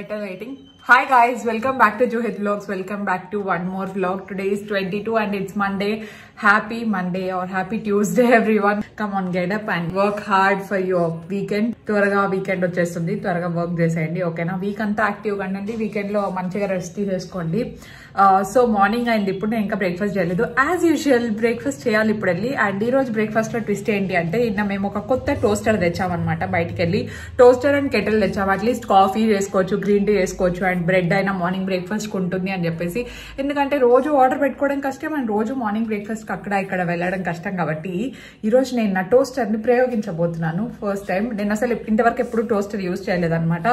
better rating. Hi guys, welcome back to Juhit Vlogs. Welcome back to one more vlog. Today is 22 and it's Monday. Happy Monday or happy Tuesday everyone. Come on, get up and work hard for your weekend. త్వరగా weekend వచ్చేస్తుంది, త్వరగా work చేసేయండి. ఓకేనా? Week అంతా active గా ఉండండి, weekend లో మంచిగా రెస్ట్ తీసేసుకోండి. సో మార్నింగ్ అయింది, ఇప్పుడు నేను ఇంకా బ్రేక్ఫాస్ట్ చేయలేదు. యాజ్ యూజువల్ బ్రేక్ఫాస్ట్ చేయాలి ఇప్పుడు వెళ్ళి. అండ్ ఈ రోజు బ్రేక్ఫాస్ట్ లో ట్విస్ట్ ఏంటి అంటే, నిన్న మేము ఒక కొత్త టోస్టర్ తెచ్చామన్నమాట. బయటికి వెళ్ళి టోస్టర్ అండ్ కెటిల్ తెచ్చాము. అట్లీస్ట్ కాఫీ చేసుకోవచ్చు, గ్రీన్ టీ చేసుకోవచ్చు అండ్ బ్రెడ్ అయినా మార్నింగ్ బ్రేక్ఫాస్ట్ ఉంటుంది అని చెప్పేసి. ఎందుకంటే రోజు ఆర్డర్ పెట్టుకోవడం కష్టం అండ్ రోజు మార్నింగ్ బ్రేక్ఫాస్ట్ అక్కడ ఇక్కడ వెళ్ళడం కష్టం కాబట్టి ఈ రోజు నేను నా టోస్టర్ ని ప్రయోగించబోతున్నాను. First time. నేను అసలు ఇంతవరకు ఎప్పుడు టోస్టర్ యూజ్ చేయలేదన్నమాట.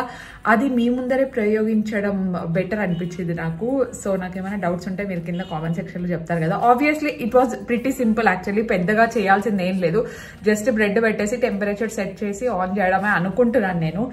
అది మీ ముందరే ప్రయోగించడం బెటర్ అనిపించింది నాకు. సో నాకేమైనా డౌట్స్ ఉంటే మీరు కింద కామెంట్ సెక్షన్ లో చెప్తారు కదా. Obviously it was pretty simple actually. పెద్దగా చేయాల్సింది ఏం లేదు, జస్ట్ బ్రెడ్ పెట్టేసి టెంపరేచర్ సెట్ చేసి ఆన్ చేయడమే అనుకుంటున్నాను నేను.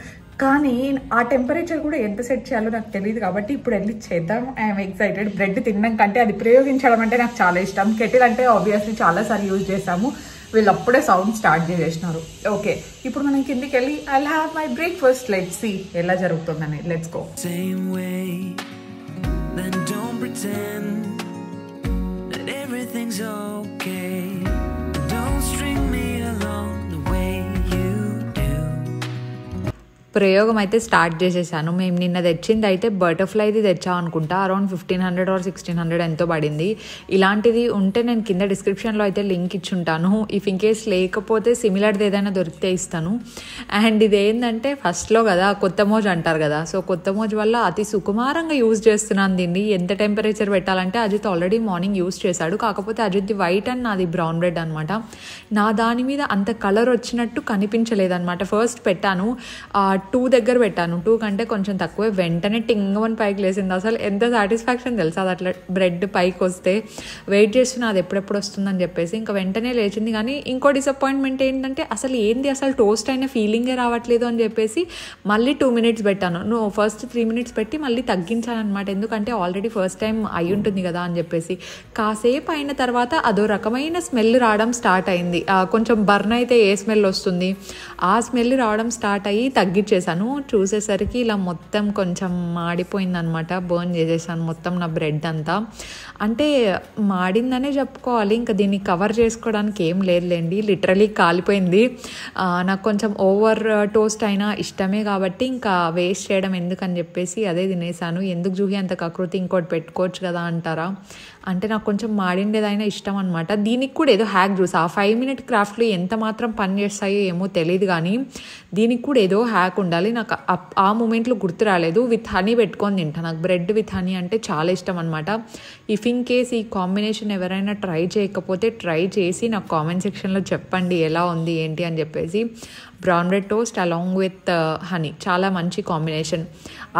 కానీ ఆ టెంపరేచర్ కూడా ఎంత సెట్ చేయాలో నాకు తెలియదు కాబట్టి ఇప్పుడు వెళ్ళి చేద్దాం. I'm excited. బ్రెడ్ తినడం కంటే అది ప్రయోగించడం అంటే నాకు చాలా ఇష్టం. కెటిల్ అంటే ఆబ్వియస్లీ చాలాసార్లు యూజ్ చేసాము. వీళ్ళు అప్పుడే సౌండ్ స్టార్ట్ చేసేసినారు. ఓకే, ఇప్పుడు మనం కిందికి వెళ్ళి I have my breakfast. Let's see ఎలా జరుగుతుందని. Let's go. ప్రయోగం అయితే స్టార్ట్ చేసేసాను. మేము నిన్న తెచ్చింది అయితే బటర్ఫ్లైది తెచ్చాం అనుకుంటా. అరౌండ్ 1500 or 1600 ఎంతో పడింది. ఇలాంటిది ఉంటే నేను కింద డిస్క్రిప్షన్లో అయితే లింక్ ఇచ్చుంటాను. ఇఫ్ ఇన్ కేస్ లేకపోతే సిమిలర్ది ఏదైనా దొరికితే ఇస్తాను. అండ్ ఇది ఏంటంటే ఫస్ట్లో కదా కొత్త మోజ్ అంటారు కదా, సో కొత్త మోజ్ వల్ల అతి సుకుమారంగా యూజ్ చేస్తున్నాను దీన్ని. ఎంత టెంపరేచర్ పెట్టాలంటే అజిత్ ఆల్రెడీ మార్నింగ్ యూజ్ చేశాడు. కాకపోతే అజిత్ది వైట్ అండ్ నాది బ్రౌన్ బ్రెడ్ అనమాట. నా దాని మీద అంత కలర్ వచ్చినట్టు కనిపించలేదన్నమాట. ఫస్ట్ పెట్టాను 2 దగ్గర పెట్టాను, 2 కంటే కొంచెం తక్కువే. వెంటనే టింగమని పైకి లేసింది. అసలు ఎంత సాటిస్ఫాక్షన్ తెలుసా అది అట్లా బ్రెడ్ పైకి వస్తే. వెయిట్ చేస్తున్నా అది ఎప్పుడెప్పుడు వస్తుందని చెప్పేసి. ఇంకా వెంటనే లేచింది. కానీ ఇంకో డిసప్పాయింట్మెంట్ ఏంటంటే అసలు ఏంది అసలు టోస్ట్ అయిన ఫీలింగే రావట్లేదు అని చెప్పేసి మళ్ళీ 2 minutes పెట్టాను. ఫస్ట్ 3 minutes పెట్టి మళ్ళీ తగ్గించాను అనమాట. ఎందుకంటే ఆల్రెడీ ఫస్ట్ టైం అయి ఉంటుంది కదా అని చెప్పేసి. కాసేపు అయిన తర్వాత అదో రకమైన స్మెల్ రావడం స్టార్ట్ అయింది. కొంచెం బర్న్ అయితే ఏ స్మెల్ వస్తుంది, ఆ స్మెల్ రావడం స్టార్ట్ అయ్యి తగ్గించేసాను. చూసేసరికి ఇలా మొత్తం కొంచెం మాడిపోయిందనమాట. బర్న్ చేసేసాను మొత్తం నా బ్రెడ్ అంతా. అంటే మాడిందనే చెప్పుకోవాలి, ఇంకా దీన్ని కవర్ చేసుకోవడానికి ఏం లేదులేండి. లిటరలీ కాలిపోయింది. నాకు కొంచెం ఓవర్ టోస్ట్ అయినా ఇష్టమే కాబట్టి ఇంకా వేస్ట్ చేయడం ఎందుకని చెప్పేసి అదే తినేసాను. ఎందుకు జూహి అంత కకృతి, ఇంకోటి పెట్టుకోవచ్చు కదా అంటారా? అంటే నాకు కొంచెం మాడిండేదైనా ఇష్టం అనమాట. దీనికి కూడా ఏదో హ్యాక్ చూసా. ఆ 5 minute క్రాఫ్ట్లో ఎంత మాత్రం పని చేస్తాయో ఏమో తెలియదు, కానీ దీనికి కూడా ఏదో హ్యాక్ ఉండాలి. నాకు ఆ మూమెంట్లో గుర్తు రాలేదు. విత్ హనీ పెట్టుకొని తింటా. నాకు బ్రెడ్ విత్ హనీ అంటే చాలా ఇష్టం అనమాట. ఇఫ్ ఇన్ కేస్ ఈ కాంబినేషన్ ఎవరైనా ట్రై చేయకపోతే ట్రై చేసి నాకు కామెంట్ సెక్షన్లో చెప్పండి ఎలా ఉంది ఏంటి అని చెప్పేసి. Brown bread toast along with honey చాలా మంచి కాంబినేషన్.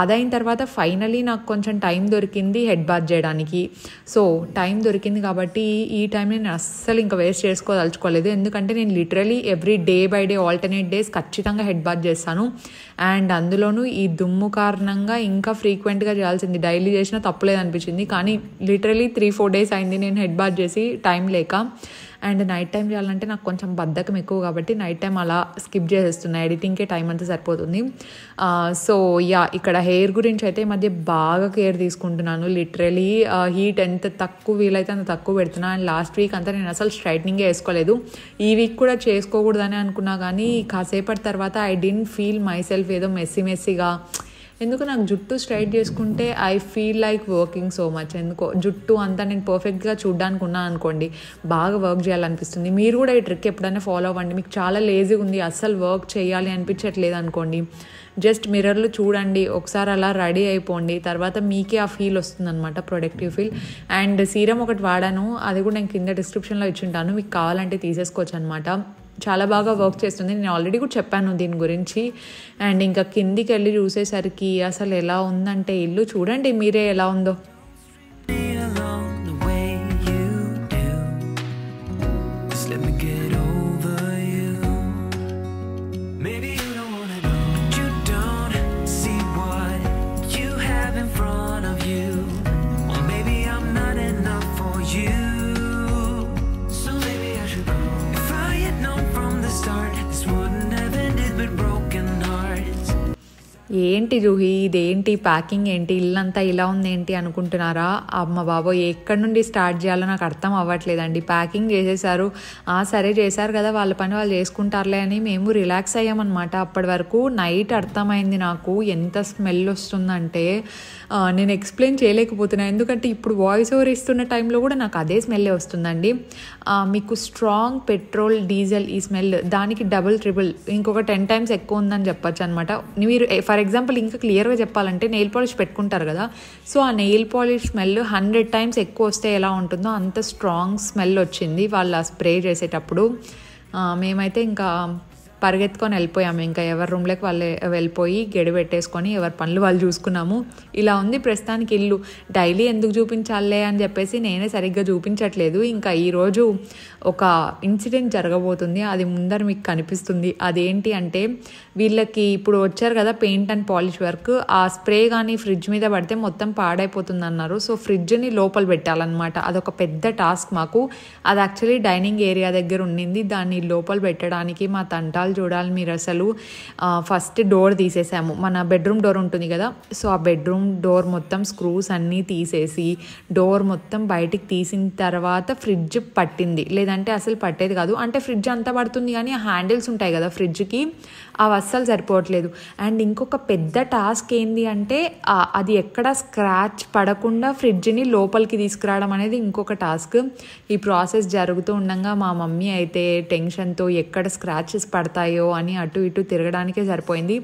అదైన తర్వాత ఫైనలీ నాకు కొంచెం టైం దొరికింది హెడ్ బాత్ చేయడానికి. సో టైం దొరికింది కాబట్టి ఈ టైం నేను అస్సలు ఇంకా వేస్ట్ చేసుకోదలుచుకోలేదు. ఎందుకంటే నేను literally every day by day alternate days ఖచ్చితంగా హెడ్ బాత్ చేస్తాను. అండ్ అందులోనూ ఈ దుమ్ము కారణంగా ఇంకా ఫ్రీక్వెంట్గా చేయాల్సింది. డైలీ చేసినా తప్పులేదు అనిపించింది. కానీ లిటరలీ 3-4 days అయింది నేను హెడ్ బాత్ చేసి, టైం లేక. అండ్ నైట్ టైం చేయాలంటే నాకు కొంచెం బద్ధకం ఎక్కువ కాబట్టి నైట్ టైం అలా స్కిప్ చేసేస్తున్నా. ఎడిటింగ్కే టైం అంతా సరిపోతుంది. సో ఇక్కడ హెయిర్ గురించి అయితే ఈ మధ్య బాగా కేర్ తీసుకుంటున్నాను. లిటరలీ హీట్ ఎంత తక్కువ వీలైతే అంత తక్కువ పెడుతున్నా. అండ్ లాస్ట్ వీక్ అంతా నేను అసలు స్ట్రైట్నింగే వేసుకోలేదు. ఈ వీక్ కూడా చేసుకోకూడదని అనుకున్నా, కానీ కాసేపటి తర్వాత I didn't feel my self ఏదో మెస్సీగా. ఎందుకు నాకు జుట్టు స్ట్రైట్ చేసుకుంటే I feel like working so much. ఎందుకో జుట్టు అంతా నేను పర్ఫెక్ట్గా చూడడానికి ఉన్నాను అనుకోండి, బాగా వర్క్ చేయాలనిపిస్తుంది. మీరు కూడా ఈ ట్రిక్ ఎప్పుడైనా ఫాలో అవ్వండి. మీకు చాలా లేజీగా ఉంది, అస్సలు వర్క్ చేయాలి అనిపించట్లేదు అనుకోండి, జస్ట్ మిర్రర్లో చూడండి, ఒకసారి అలా రెడీ అయిపోండి. తర్వాత మీకే ఆ ఫీల్ వస్తుంది అనమాట, ప్రొడక్టివ్ ఫీల్. అండ్ సీరం ఒకటి వాడాను, అది కూడా నేను కింద డిస్క్రిప్షన్లో ఇచ్చింటాను, మీకు కావాలంటే తీసేసుకోవచ్చు అనమాట. చాలా బాగా వర్క్ చేస్తుంది. నేను ఆల్రెడీ కూడా చెప్పాను దీని గురించి. అండ్ ఇంకా కిందికి వెళ్ళి చూసేసరికి అసలు ఎలా ఉందంటే ఇల్లు చూడండి మీరే ఎలా ఉందో. ఏంటి జూహి ఇదేంటి ప్యాకింగ్ ఏంటి ఇల్లంతా ఇలా ఉంది ఏంటి అనుకుంటున్నారా? అమ్మ బాబోయ్ ఎక్కడి నుండి స్టార్ట్ చేయాలో నాకు అర్థం అవ్వట్లేదండి. ప్యాకింగ్ చేసేసారు, సరే చేశారు కదా వాళ్ళ పని వాళ్ళు చేసుకుంటారులే అని మేము రిలాక్స్ అయ్యామన్నమాట. అప్పటి వరకు నైట్ అర్థమైంది నాకు ఎంత స్మెల్ వస్తుందంటే నేను ఎక్స్ప్లెయిన్ చేయలేకపోతున్నాను. ఎందుకంటే ఇప్పుడు వాయిస్ ఓవర్ ఇస్తున్న టైంలో కూడా నాకు అదే స్మెల్లే వస్తుందండి. మీకు స్ట్రాంగ్ పెట్రోల్ డీజిల్ ఈ స్మెల్ దానికి డబుల్ ట్రిపుల్ ఇంకొక 10 times ఎక్కువ ఉందని చెప్పచ్చు అనమాట. మీరు ఫర్ ఎగ్జాంపుల్ ఇంకా క్లియర్గా చెప్పాలంటే నెయిల్ పాలిష్ పెట్టుకుంటారు కదా, సో ఆ నెయిల్ పాలిష్ స్మెల్ 100 times ఎక్కువ వస్తే ఎలా ఉంటుందో అంత స్ట్రాంగ్ స్మెల్ వచ్చింది వాళ్ళు స్ప్రే చేసేటప్పుడు. మేమైతే ఇంకా పరిగెత్తుకొని వెళ్ళిపోయాము. ఇంకా ఎవరి రూమ్లోకి వాళ్ళే వెళ్ళిపోయి గడి పెట్టేసుకొని ఎవరి పనులు వాళ్ళు చూసుకున్నాము. ఇలా ఉంది ప్రస్తుతానికి ఇల్లు. డైలీ ఎందుకు చూపించాలే అని చెప్పేసి నేనే సరిగ్గా చూపించట్లేదు. ఇంకా ఈరోజు ఒక ఇన్సిడెంట్ జరగబోతుంది, అది ముందర మీకు కనిపిస్తుంది. అదేంటి అంటే వీళ్ళకి ఇప్పుడు వచ్చారు కదా పెయింట్ అండ్ పాలిష్ వర్క్, ఆ స్ప్రే కానీ ఫ్రిడ్జ్ మీద పడితే మొత్తం పాడైపోతుంది అన్నారు. సో ఫ్రిడ్జ్ని లోపల పెట్టాలన్నమాట. అదొక పెద్ద టాస్క్ మాకు. అది యాక్చువల్లీ డైనింగ్ ఏరియా దగ్గర ఉండింది. దాన్ని లోపల పెట్టడానికి మా తంటాలు చూడాలి మీరు అసలు. ఫస్ట్ డోర్ తీసేసాము, మన బెడ్రూమ్ డోర్ ఉంటుంది కదా, సో ఆ బెడ్రూమ్ డోర్ మొత్తం స్క్రూస్ అన్నీ తీసేసి డోర్ మొత్తం బయటికి తీసిన తర్వాత ఫ్రిడ్జ్ పట్టింది, లేదంటే అసలు పట్టేది కాదు. అంటే ఫ్రిడ్జ్ అంతా పడుతుంది కానీ ఆ హ్యాండిల్స్ ఉంటాయి కదా ఫ్రిడ్జ్కి, అవి అస్సలు సరిపోవట్లేదు. అండ్ ఇంకొక పెద్ద టాస్క్ ఏంది అంటే అది ఎక్కడ స్క్రాచ్ పడకుండా ఫ్రిడ్జ్ని లోపలికి తీసుకురావడం అనేది ఇంకొక టాస్క్. ఈ ప్రాసెస్ జరుగుతూ ఉండగా మా మమ్మీ అయితే టెన్షన్తో ఎక్కడ స్క్రాచెస్ పడతాయో అని అటు ఇటు తిరగడానికే సరిపోయింది.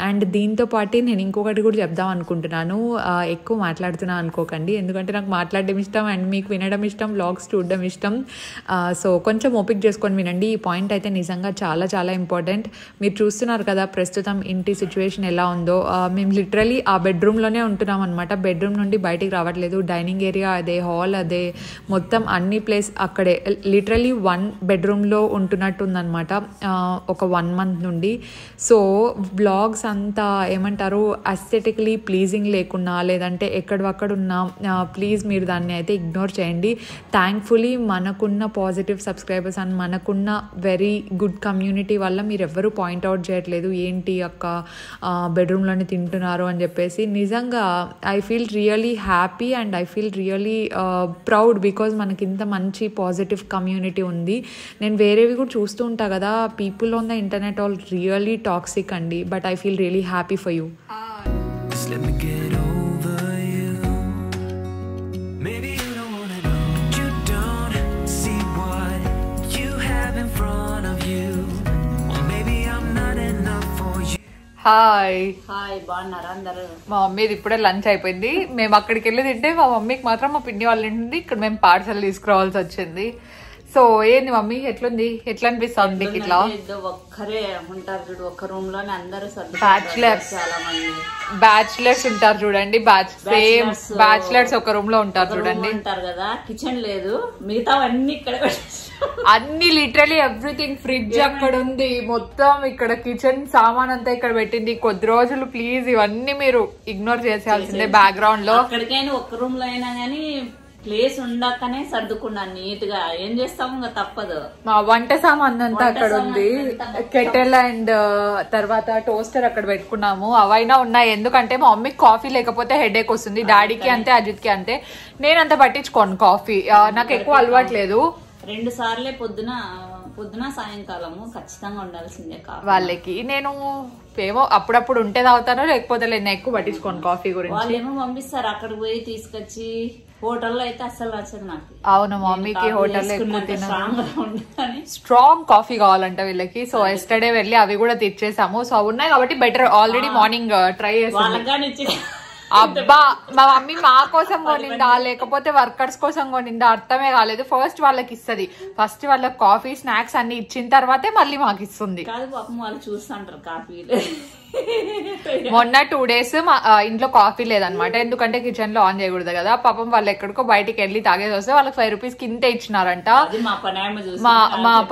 అండ్ దీంతో పాటు నేను ఇంకొకటి కూడా చెప్దాం అనుకుంటున్నాను. ఎక్కువ మాట్లాడుతున్నా అనుకోకండి, ఎందుకంటే నాకు మాట్లాడడం ఇష్టం అండ్ మీకు వినడం ఇష్టం, వ్లాగ్స్ చూడడం ఇష్టం. సో కొంచెం ఓపిక చేసుకొని వినండి. ఈ పాయింట్ అయితే నిజంగా చాలా చాలా ఇంపార్టెంట్. మీరు చూస్తున్నారు కదా ప్రస్తుతం ఇంటి సిచ్యువేషన్ ఎలా ఉందో. మేము లిటరలీ ఆ బెడ్రూమ్లోనే ఉంటున్నాం అనమాట. బెడ్రూమ్ నుండి బయటికి రావట్లేదు. డైనింగ్ ఏరియా అదే, హాల్ అదే, మొత్తం అన్ని ప్లేస్ అక్కడే. లిటరలీ 1 bedroomలో ఉంటున్నట్టు ఉందన్నమాట ఒక 1 month నుండి. సో బ్లాగ్స్ అంతా ఏమంటారు అస్థెటికలీ ప్లీజింగ్ లేకున్నా, లేదంటే ఎక్కడవక్కడ ఉన్నా ప్లీజ్ మీరు దాన్ని అయితే ఇగ్నోర్ చేయండి. థ్యాంక్ఫుల్లీ మనకున్న పాజిటివ్ సబ్స్క్రైబర్స్ అండ్ మనకున్న వెరీ గుడ్ కమ్యూనిటీ వల్ల మీరు ఎవ్వరూ పాయింట్అవుట్ చేయట్లేదు ఏంటి అక్క బెడ్రూమ్లోనే తింటున్నారు అని చెప్పేసి. నిజంగా I feel really happy and I feel really proud because మనకి ఇంత మంచి పాజిటివ్ కమ్యూనిటీ ఉంది. నేను వేరేవి కూడా చూస్తూ ఉంటా కదా, people on the internet all really toxic అండి. But I feel really happy for you. Hi hi, బాగున్నారా అందరూ? మా మమ్మీది ఇప్పుడే లంచ్ అయిపోయింది. మేము అక్కడికి వెళ్ళి తింటే మా మమ్మీకి మాత్రం మా పిన్ని వాళ్ళ ఇంటి ఇక్కడ మేము పార్సల్ తీసుకురావాల్సి వచ్చింది. సో ఏంది మమ్మీ ఎట్లుంది, ఎట్లా అనిపిస్తుంది మీకు? ఇట్లా ఒక్కరే ఉంటారు చూడు, ఒక్క రూమ్ లోనే అందరూ బ్యాచులర్స్, చాలా మంది బ్యాచులర్స్ ఉంటారు చూడండి. బ్యాచులర్స్ ఒక రూమ్ లో ఉంటారు చూడండి. ఉంటారు కదా, కిచెన్ లేదు, మిగతా అన్ని ఇక్కడ అన్ని లిటరలీ ఎవ్రీథింగ్. ఫ్రిడ్జ్ అక్కడ ఉంది, మొత్తం ఇక్కడ కిచెన్ సామాన్ అంతా ఇక్కడ పెట్టింది. కొద్ది రోజులు ప్లీజ్ ఇవన్నీ మీరు ఇగ్నోర్ చేసేయాల్సిందే. బ్యాక్గ్రౌండ్ లో ఎక్కడికైనా ఒక్క రూమ్ లో అయినా గానీ ప్లేస్ ఉండకనే సర్దుకున్నాను నీట్ గా. ఏం చేస్తాము ఇంకా తప్పదు. మా వంట సామాన్ అంతా అక్కడ ఉంది. కెటిల్ అండ్ తర్వాత టోస్టర్ అక్కడ పెట్టుకున్నాము. అవైనా ఉన్నాయి, ఎందుకంటే మా మమ్మీకి కాఫీ లేకపోతే హెడేక్ వస్తుంది. డాడీకి అంతే, అజిత్ కి అంతే. నేనంత పట్టించుకోను కాఫీ, నాకు ఎక్కువ అలవాట్లేదు. 2 సార్లే పొద్దున సాయంకాలము ఖచ్చితంగా ఉండాల్సిందే వాళ్ళకి. నేను ఏమో అప్పుడప్పుడు ఉంటే తాగుతాను, లేకపోతే నేను ఎక్కువ పట్టించుకోను కాఫీ గురించి. వాళ్ళు ఏమో పంపిస్తారు అక్కడికి పోయి తీసుకొచ్చి. హోటల్లో అయితే అస్సలు నచ్చదు నాకు. అవును, మమ్మీకి హోటల్లో స్ట్రాంగ్ కాఫీ కావాలంట వీళ్ళకి. సో ఎస్టర్డే వెళ్ళి అవి కూడా తెచ్చేసాము. సో అవి ఉన్నాయి కాబట్టి బెటర్. ఆల్రెడీ మార్నింగ్ ట్రై చేసాము. అబ్బా, మా మమ్మీ మా కోసం కొనిందా లేకపోతే వర్కర్స్ కోసం కొనిందా అర్థమే కాలేదు. ఫస్ట్ వాళ్ళకి ఇస్తుంది, ఫస్ట్ వాళ్ళకి కాఫీ స్నాక్స్ అన్ని ఇచ్చిన తర్వాతే మళ్ళీ మాకు ఇస్తుంది. కాదు పాపం వాళ్ళు చూస్తుంటారు కాఫీ. మొన్న 2 days మా ఇంట్లో కాఫీ లేదనమాట, ఎందుకంటే కిచెన్ లో ఆన్ చేయకూడదు కదా. పాపం వాళ్ళు ఎక్కడికో బయటికి వెళ్ళి తాగేసి వస్తే వాళ్ళకి 5 rupees ఇంతే ఇచ్చినారంట. మా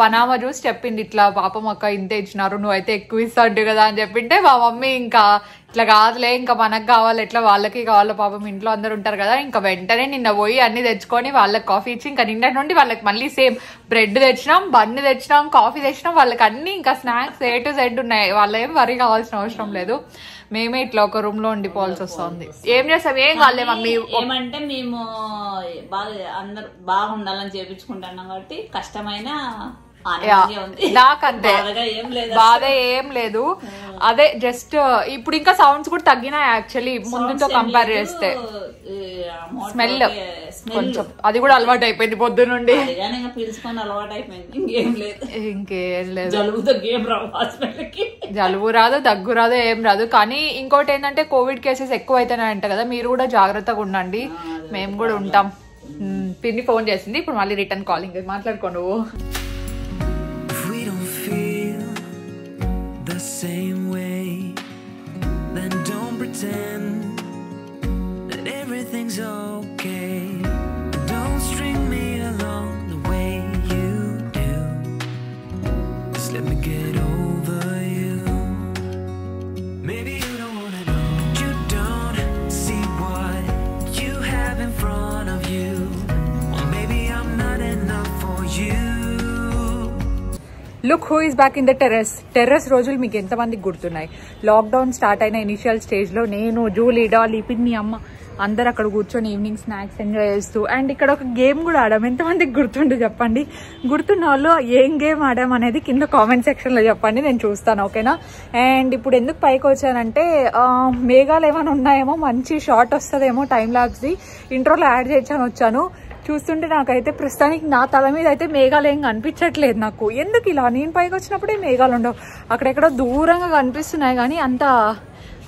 పనామ చూసి చెప్పింది, ఇట్లా పాపం అక్క ఇంతే ఇచ్చినారు, నువ్వైతే ఎక్కువ ఇస్తాడు కదా అని చెప్పింటే మా మమ్మీ ఇంకా ఇట్లా కాదులే ఇంకా మనకు కావాలి ఎట్లా వాళ్ళకి కావాలి పాపం ఇంట్లో అందరు ఉంటారు కదా. ఇంకా వెంటనే నిన్న పోయి అన్ని తెచ్చుకొని వాళ్ళకి కాఫీ ఇచ్చి ఇంకా నిన్న నుండి వాళ్ళకి మళ్ళీ సేమ్ బ్రెడ్ తెచ్చినాం, బన్ను తెచ్చినాం, కాఫీ తెచ్చినాం. వాళ్ళకి అన్ని ఇంకా స్నాక్స్ A to Z ఉన్నాయి. వాళ్ళు ఏం వరి కావాల్సిన అవసరం లేదు. మేమే ఇట్లా ఒక రూమ్ లో ఉండిపోవాల్సి వస్తుంది. ఏం చేస్తాం, ఏం కాలే మమ్మీ. ఏమంటే మేము బాగా అందరు బాగుండాలని చేపించుకుంటున్నాం కాబట్టి కష్టమైన నాకంతే బాధ ఏం లేదు. అదే జస్ట్ ఇప్పుడు ఇంకా సౌండ్స్ కూడా తగ్గినాయి యాక్చువల్లీ ముందుతో కంపేర్ చేస్తే. స్మెల్ కొంచెం అది కూడా అలవాటు అయిపోయింది పొద్దు నుండి. పిలుచుకొని అలవాటు అయిపోయింది. ఇంకేం లేదు. జలుబు రాదు, దగ్గు రాదు, ఏం రాదు. కానీ ఇంకోటి ఏంటంటే కోవిడ్ కేసెస్ ఎక్కువ అవుతున్నాయంట కదా, మీరు కూడా జాగ్రత్తగా ఉండండి. మేము కూడా ఉంటాం. పిన్ని ఫోన్ చేసింది, ఇప్పుడు మళ్ళీ రిటర్న్ కాలింగ్ మాట్లాడుకో నువ్వు. Same way, then don't pretend that everything's okay. Don't string me along the way you do. Just let me get over you. Maybe you don't wanna know, but you don't see what you have in front of you. Or maybe I'm not enough for you. Look who is back in the terrace రోజులు మీకు ఎంతమందికి గుర్తున్నాయి? Lockdown start అయిన initial స్టేజ్లో నేను, Julie, Dolly, పిన్ని, అమ్మ అందరు అక్కడ కూర్చొని ఈవినింగ్ స్నాక్స్ ఎంజాయ్ చేస్తూ అండ్ ఇక్కడ ఒక గేమ్ కూడా ఆడాం. ఎంతమందికి గుర్తుండు చెప్పండి. గుర్తున్న వాళ్ళు ఏం గేమ్ ఆడాం అనేది కింద కామెంట్ సెక్షన్లో చెప్పండి, నేను చూస్తాను. ఓకేనా? అండ్ ఇప్పుడు ఎందుకు పైకి వచ్చానంటే మేఘాలు ఏమైనా ఉన్నాయేమో, మంచి షార్ట్ వస్తుందేమో టైం ల్యాబ్స్ది, ఇంట్రోలో యాడ్ చేయించాను వచ్చాను. చూస్తుంటే నాకైతే ప్రస్తుతానికి నా తల మీద అయితే మేఘాలు ఏం కనిపించట్లేదు నాకు. ఎందుకు ఇలా? నేను పైకి వచ్చినప్పుడే మేఘాలు ఉండవు, అక్కడెక్కడో దూరంగా కనిపిస్తున్నాయి. కానీ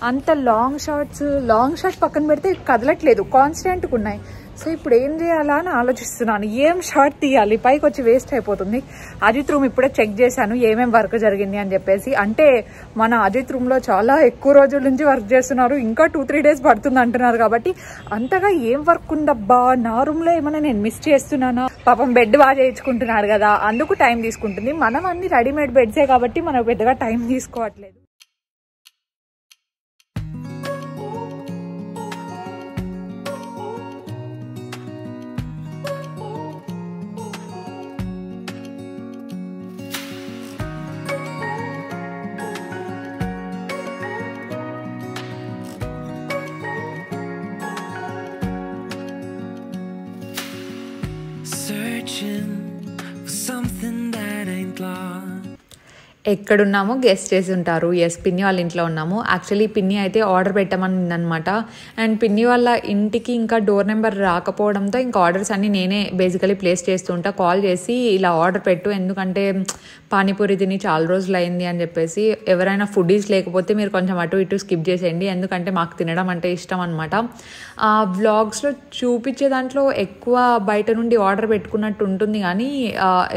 అంత లాంగ్ షార్ట్ పక్కన పెడితే కదలట్లేదు, కాన్స్టెంట్గా ఉన్నాయి. సో ఇప్పుడు ఏం చేయాలా అని ఆలోచిస్తున్నాను. ఏం షార్ట్ తీయాలి? పైకి వచ్చి వేస్ట్ అయిపోతుంది. అజిత్ రూమ్ ఇప్పుడే చెక్ చేశాను ఏమేం వర్క్ జరిగింది అని చెప్పేసి. అంటే మన అజిత్ రూమ్లో చాలా ఎక్కువ రోజుల నుంచి వర్క్ చేస్తున్నారు, ఇంకా 2-3 days పడుతుంది అంటున్నారు. కాబట్టి అంతగా ఏం వర్క్ ఉందబ్బా నా రూమ్లో, ఏమైనా నేను మిస్ చేస్తున్నానా? పాపం బెడ్ బాగా చేయించుకుంటున్నారు కదా, అందుకు టైం తీసుకుంటుంది. మనం అన్ని రెడీమేడ్ బెడ్సే కాబట్టి మనకు పెద్దగా టైం తీసుకోవట్లేదు. ఎక్కడున్నామో గెస్ట్ చేసి ఉంటారు. ఎస్, పిన్ని వాళ్ళ ఇంట్లో ఉన్నాము. యాక్చువల్లీ పిన్ని అయితే ఆర్డర్ పెట్టమని అనమాట. అండ్ పిన్ని వాళ్ళ ఇంటికి ఇంకా డోర్ నెంబర్ రాకపోవడంతో ఇంకా ఆర్డర్స్ అన్ని నేనే బేసికలీ ప్లేస్ చేస్తూ ఉంటా. కాల్ చేసి ఇలా ఆర్డర్ పెట్టు, ఎందుకంటే పానీపూరి తిని చాలా రోజులు అయింది అని చెప్పేసి. ఎవరైనా ఫుడీస్ లేకపోతే మీరు కొంచెం అటు ఇటు స్కిప్ చేసేయండి, ఎందుకంటే మాకు తినడం అంటే ఇష్టం అనమాట. వ్లాగ్స్లో చూపించే దాంట్లో ఎక్కువ బయట నుండి ఆర్డర్ పెట్టుకున్నట్టు ఉంటుంది, కానీ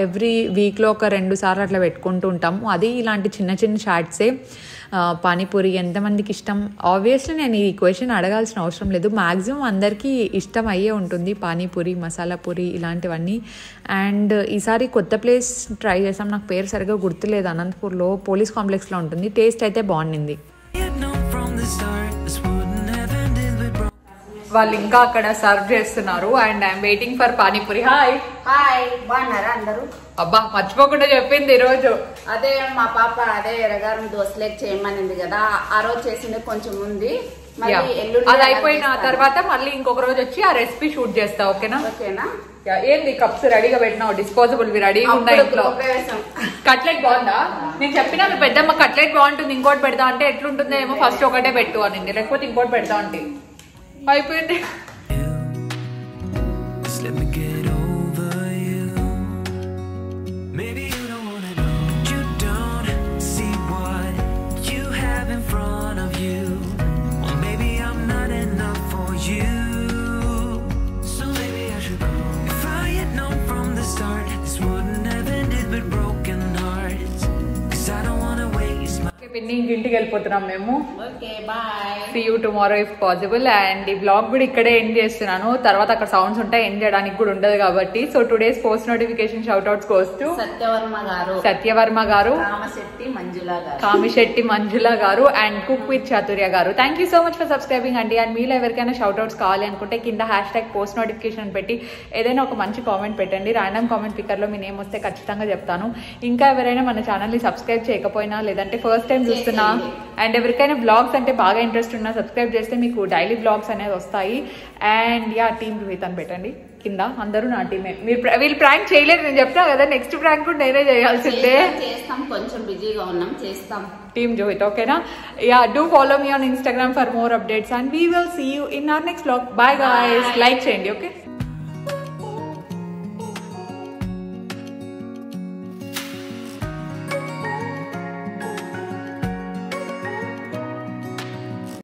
ఎవ్రీ వీక్లో ఒక 2 సార్లు అట్లా పెట్టుకుంటూ ఉంటాము. అది ఇలాంటి చిన్న చిన్న షార్ట్సే. పానీపూరి ఎంతమందికి ఇష్టం? ఆబ్వియస్లీ నేను ఈ క్వశ్చన్ అడగాల్సిన అవసరం లేదు, మ్యాక్సిమం అందరికీ ఇష్టం అయ్యే ఉంటుంది పానీపూరి, మసాలా పూరి ఇలాంటివన్నీ. అండ్ ఈసారి కొత్త ప్లేస్ ట్రై చేసాం, నాకు పేరు సరిగ్గా గుర్తులేదు, అనంతపూర్లో పోలీస్ కాంప్లెక్స్లో ఉంటుంది. టేస్ట్ అయితే బాగుంది. వాళ్ళు ఇంకా అక్కడ సర్వ్ చేస్తున్నారు and I'm waiting for panipuri. Hi hi, బాగున్నారా అందరూ? అబ్బా మర్చిపోకుండా చెప్పింది ఈరోజు. అదే మా పాప అదే ఎర్రగారం దోశలేక్ చేయమనింది కదా, ఆ రోజు చేసింది కొంచెం ఉంది. అది అయిపోయిన తర్వాత మళ్ళీ ఇంకొక రోజు వచ్చి ఆ రెసిపీ షూట్ చేస్తా. ఓకేనా? ఓకేనా. ఏంది కప్స్ రెడీగా పెట్టినావు, డిస్పోజబుల్ రెడీగా ఉన్నాయి ఇంట్లో. కట్లెట్ బాగుందా? నేను చెప్పినా మీ పెద్దమ్మ కట్లెట్ బాగుంటుంది, ఇంకోటి పెడతా అంటే ఎట్లుంటుందో ఏమో, ఫస్ట్ ఒకటే పెట్టు అనింది, లేకపోతే ఇంకోటి పెడతా అంటే అయిపోయింది. పిన్ని ఈవినింగ్ ఇంటికి వెళ్ళిపోతున్నాం మేము. Okay bye, see you tomorrow if possible. And ఈ బ్లాగ్ కూడా ఇక్కడే ఎండ్ చేస్తున్నాను, తర్వాత అక్కడ సౌండ్స్ ఉంటాయి, ఎండ్ చేయడానికి కూడా ఉండదు కాబట్టి. So today's post notification shout outs కోస్తూ సత్యవర్మ గారు, కామిశెట్టి మంజుల గారు అండ్ కుక్ విత్ చాతుర్య గారు. Thank you so much for subscribing అండి. అండ్ మీలో ఎవరికైనా షౌట్ అవుట్స్ కావాలి అనుకుంటే కింద #, పోస్ట్ నోటిఫికేషన్ పెట్టి ఏదైనా ఒక మంచి కామెంట్ పెట్టండి. ర్యాండమ్ కామెంట్ పిక్కర్లో మీ నేమ్ వస్తే ఖచ్చితంగా చెప్తాను. ఇంకా ఎవరైనా మన ఛానల్ని సబ్స్క్రైబ్ చేయకపోయినా, లేదంటే ఫస్ట్ టైం చూస్తున్నా అండ్ ఎవరికైనా బ్లాగ్స్ అంటే బాగా ఇంట్రెస్ట్ ఉన్నా సబ్స్క్రైబ్ చేస్తే మీకు డైలీ బ్లాగ్స్ అనేది వస్తాయి. అండ్ యా, టీమ్ రోహిత్ అని పెట్టండి కింద, అందరూ నా టీమే. వీళ్ళు ప్రాంక్ చేయలేదు నేను చెప్తా కదా, నెక్స్ట్ ప్రాంక్ కూడా నేనే చేయాల్సిందే. కొంచెం బిజీగా ఉన్నాం, చేస్తాం. టీమ్ జోహిత్, ఓకేనా? Yeah, do follow me on Instagram for more updates and we will see you in our next blog. Bye guys, like చేయండి. ఓకే.